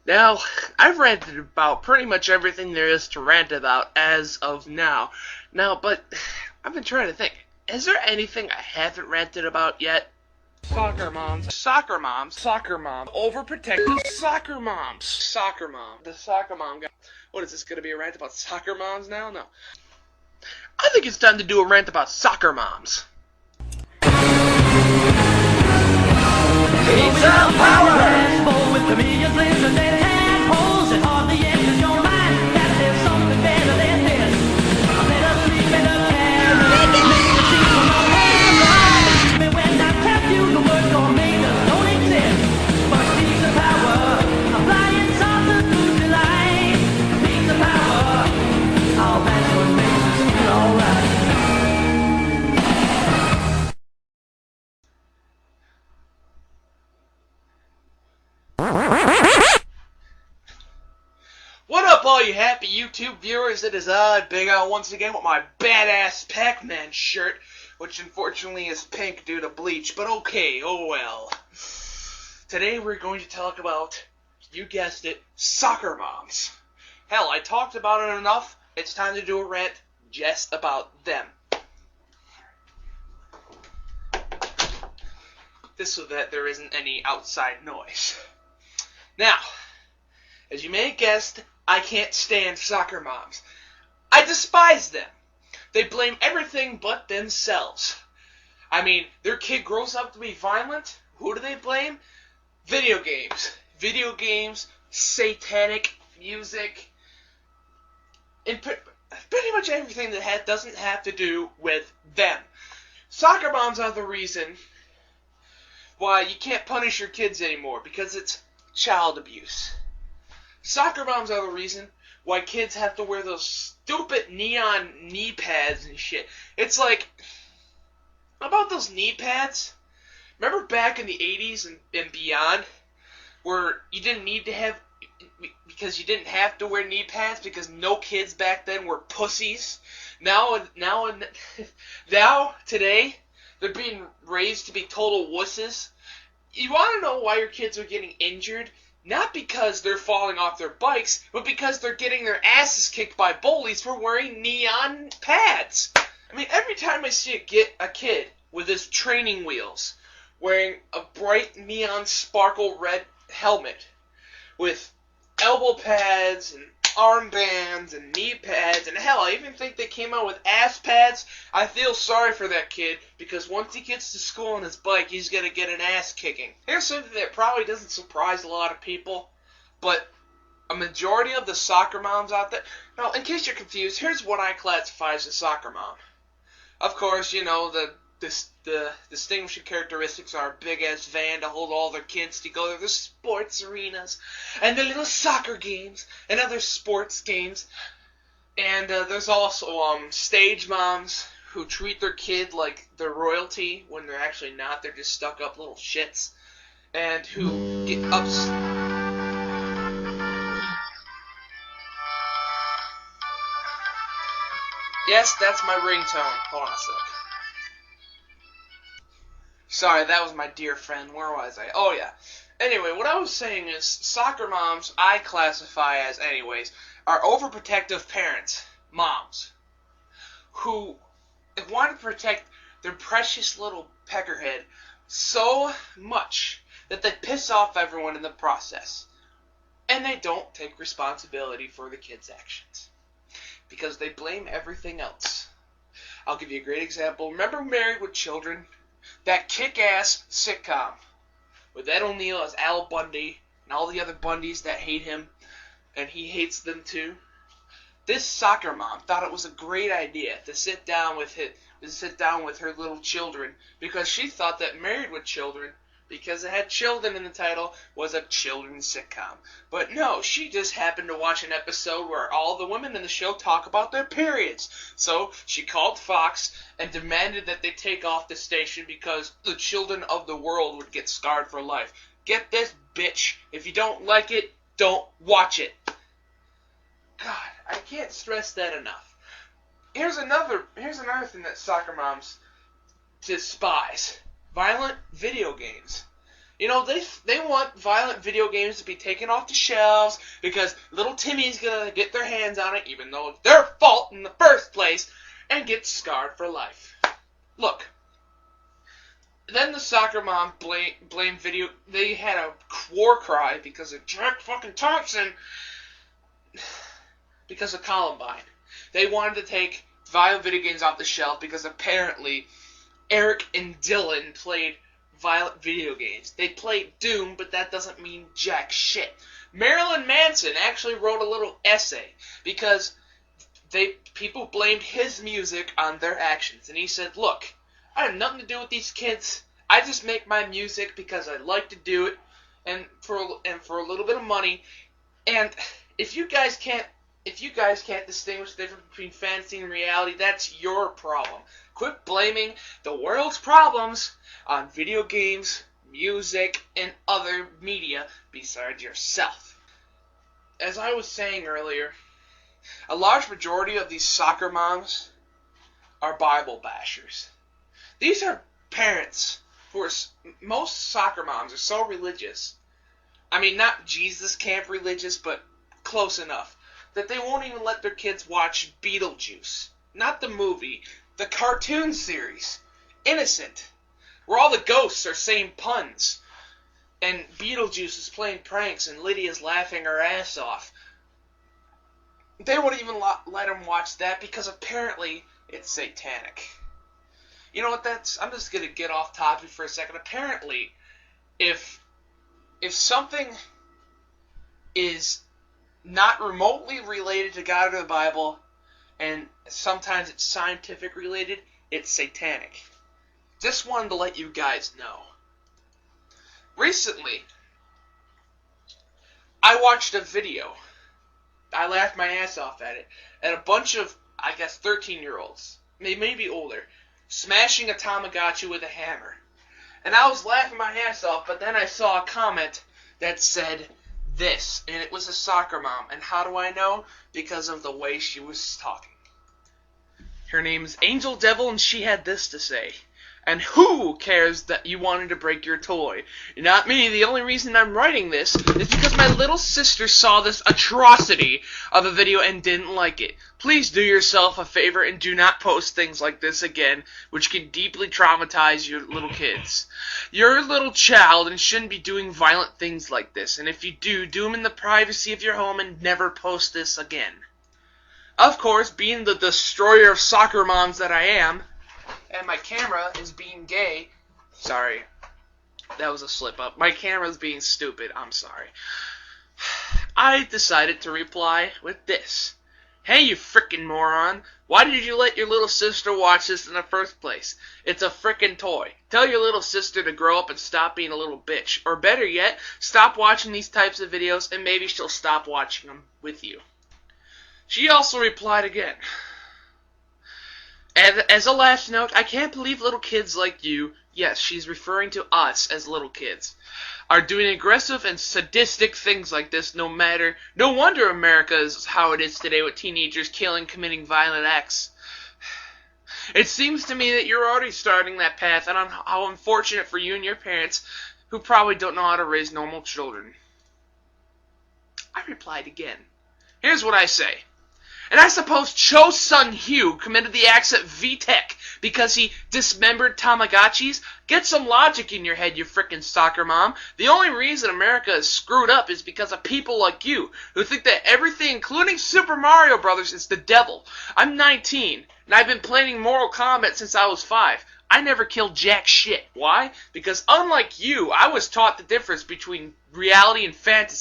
Now, I've ranted about pretty much everything there is to rant about as of now. But I've been trying to think. Is there anything I haven't ranted about yet? Soccer moms. Soccer moms. Soccer mom. Overprotective soccer moms. Soccer mom. The soccer mom guy. What is this going to be a rant about soccer moms now? No. I think it's time to do a rant about soccer moms. Pizza power! With the millions lives and dead handholds, it hardly enters your mind that there's something better than this. Let us sleep in a paradise. Make the sea from our hands rise. Me when I tell you the words or makers don't exist. But pizza power, applying sauces to delight. Pizza power, all that's what makes us feel alright. What up, all you happy YouTube viewers? It is I, BigAl, once again with my badass Pac-Man shirt, which unfortunately is pink due to bleach, but okay, oh well. Today we're going to talk about, you guessed it, soccer moms. Hell, I talked about it enough, it's time to do a rant just about them. This so that there isn't any outside noise. Now, as you may have guessed, I can't stand soccer moms. I despise them. They blame everything but themselves. I mean, their kid grows up to be violent. Who do they blame? Video games. Video games, satanic music, and pretty much everything that doesn't have to do with them. Soccer moms are the reason why you can't punish your kids anymore, because it's child abuse. Soccer moms are the reason why kids have to wear those stupid neon knee pads and shit. It's like, about those knee pads? Remember back in the 80s and beyond, where you didn't need to have, because you didn't have to wear knee pads because no kids back then were pussies? Now today, they're being raised to be total wusses. You want to know why your kids are getting injured? Not because they're falling off their bikes, but because they're getting their asses kicked by bullies for wearing neon pads. I mean, every time I see a kid with his training wheels, wearing a bright neon sparkle red helmet, with elbow pads and armbands and knee pads, and hell, I even think they came out with ass pads. I feel sorry for that kid, because once he gets to school on his bike, he's gonna get an ass kicking. Here's something that probably doesn't surprise a lot of people, but a majority of the soccer moms out there... Now, in case you're confused, here's what I classify as a soccer mom. Of course, you know, the distinguishing characteristics are a big-ass van to hold all their kids to go to the sports arenas and the little soccer games and other sports games. And there's also stage moms who treat their kid like they're royalty when they're actually not. They're just stuck-up little shits. And who get Yes, that's my ringtone. Hold on a sec. Sorry, that was my dear friend. Where was I? Oh, yeah. Anyway, what I was saying is, soccer moms, I classify as, anyways, are overprotective parents, moms, who want to protect their precious little peckerhead so much that they piss off everyone in the process. And they don't take responsibility for the kid's actions, because they blame everything else. I'll give you a great example. Remember Married with Children? That kick-ass sitcom with Ed O'Neill as Al Bundy and all the other Bundys that hate him, and he hates them too. This soccer mom thought it was a great idea to sit down with her little children, because she thought that Married with Children, because it had children in the title, was a children's sitcom. But no, she just happened to watch an episode where all the women in the show talk about their periods. So she called Fox and demanded that they take off the station because the children of the world would get scarred for life. Get this, bitch. If you don't like it, don't watch it. God, I can't stress that enough. Here's another thing that soccer moms despise. Violent video games. You know, they want violent video games to be taken off the shelves because little Timmy's gonna get their hands on it, even though it's their fault in the first place, and get scarred for life. Look. Then the soccer mom blamed video. They had a war cry because of Jack fucking Thompson. Because of Columbine. They wanted to take violent video games off the shelf because apparently Eric and Dylan played violent video games. They played Doom, but that doesn't mean jack shit. Marilyn Manson actually wrote a little essay because people blamed his music on their actions. And he said, look, I have nothing to do with these kids. I just make my music because I like to do it and for a little bit of money. And if you guys can't distinguish the difference between fantasy and reality, that's your problem. Quit blaming the world's problems on video games, music, and other media besides yourself. As I was saying earlier, a large majority of these soccer moms are Bible bashers. These are parents who are, most soccer moms are so religious. I mean, not Jesus camp religious, but close enough. That they won't even let their kids watch Beetlejuice. Not the movie. The cartoon series. Innocent. Where all the ghosts are saying puns. And Beetlejuice is playing pranks and Lydia's laughing her ass off. They won't even let them watch that because apparently it's satanic. You know what, I'm just going to get off topic for a second. Apparently, if something is not remotely related to God or the Bible, and sometimes it's scientific related, it's satanic. Just wanted to let you guys know. Recently, I watched a video. I laughed my ass off at it. And a bunch of, I guess, 13-year-olds, maybe older, smashing a Tamagotchi with a hammer. And I was laughing my ass off, but then I saw a comment that said this, and it was a soccer mom. And how do I know? Because of the way she was talking. Her name's Angel Devil, and she had this to say. And who cares that you wanted to break your toy? Not me. The only reason I'm writing this is because my little sister saw this atrocity of a video and didn't like it. Please do yourself a favor and do not post things like this again, which can deeply traumatize your little kids. You're a little child and shouldn't be doing violent things like this. And if you do them in the privacy of your home and never post this again. Of course, being the destroyer of soccer moms that I am, and my camera is being gay. Sorry. That was a slip up. My camera's being stupid. I'm sorry. I decided to reply with this. Hey, you frickin' moron. Why did you let your little sister watch this in the first place? It's a frickin' toy. Tell your little sister to grow up and stop being a little bitch. Or better yet, stop watching these types of videos and maybe she'll stop watching them with you. She also replied again. And as a last note, I can't believe little kids like you, yes, she's referring to us as little kids, are doing aggressive and sadistic things like this no wonder America is how it is today with teenagers killing, committing violent acts. It seems to me that you're already starting that path, and how unfortunate for you and your parents, who probably don't know how to raise normal children. I replied again. Here's what I say. And I suppose Cho's son Hugh committed the acts at VTech because he dismembered Tamagotchis? Get some logic in your head, you frickin' soccer mom. The only reason America is screwed up is because of people like you, who think that everything, including Super Mario Brothers, is the devil. I'm 19, and I've been playing Mortal Kombat since I was 5. I never killed jack shit. Why? Because unlike you, I was taught the difference between reality and fantasy.